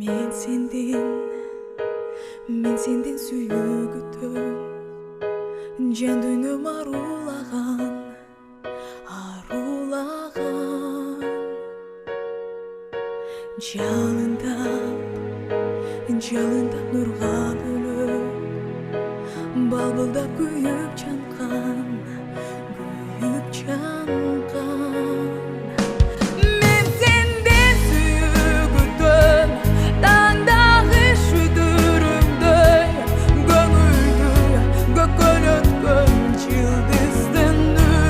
Мен сенден сүйгүтөм, жан дүйнөм арулаган. Жалындап нурга бөлөп, балбылдап күйүп чанкан. Мен сенден сүйгүтөм, таңдагы шүдүрүмдөй, көңүлдү көкөлөткөн жылдыздын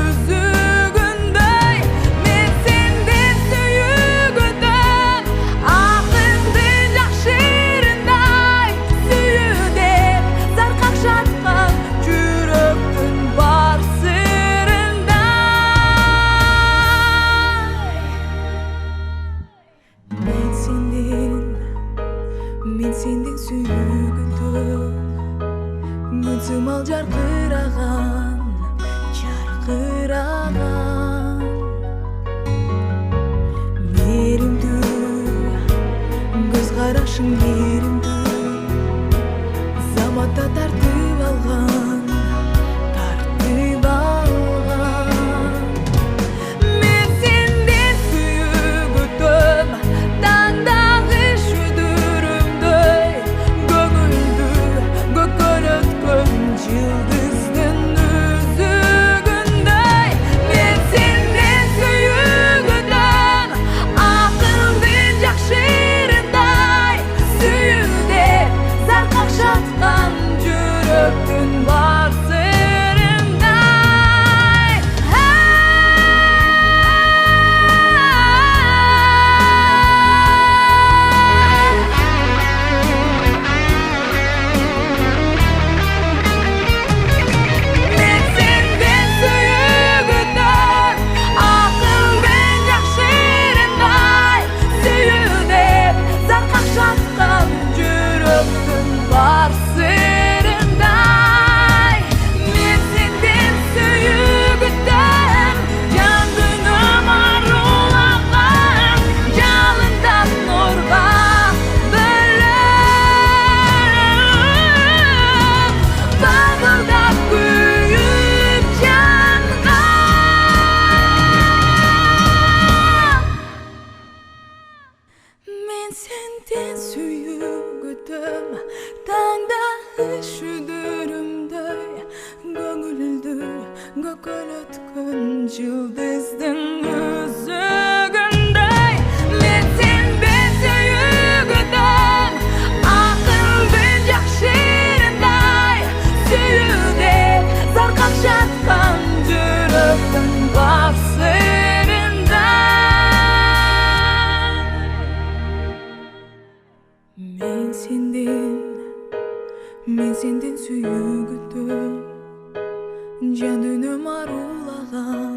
үзүгүндөй. Мен сенден сүйгүтөм, акынды жакшырындай, сүйүүдө заркак жаткан жүрөктүн бар сырындай. Мен сенден сүйгүтөм, мыцымал жаркыраган. Мээримдүү көз карашың, мээримдүү заматта тартып алган. Мен сенден сүйгүтөм, таңдагы шүдүрүмдөй, көңүлдү көкөлөткөн жылдыздын үзүгүндөй. Мен сенден сүйгүтөм, акылды жакшырындай, сүйүүдө заркак жаткан жүрөктүн бар сырындай. Мен сенден сүйгүтөм, акылды жакшырындай, сүйүүдө заркак жаткан жүрөктүн бар сырындай. Мен сенден сүйгүтөм, жан дүйнөм арулаган. Жалындап нурга бөлөп, балбылдап күйүп чанган. Мен сенден сүйгүтөм, таңдагы шүдүрүмдөй, көңүлдү көкөлөткөн жылдыздын үзүгүндөй. Мен сенден сүйгүтөм, акылды жакшырындай, сүйүүдө заркак жаткан жүрөктүн бар сырындай. Мен сенден сүйгүтөм, жан дүйнөм арулаган.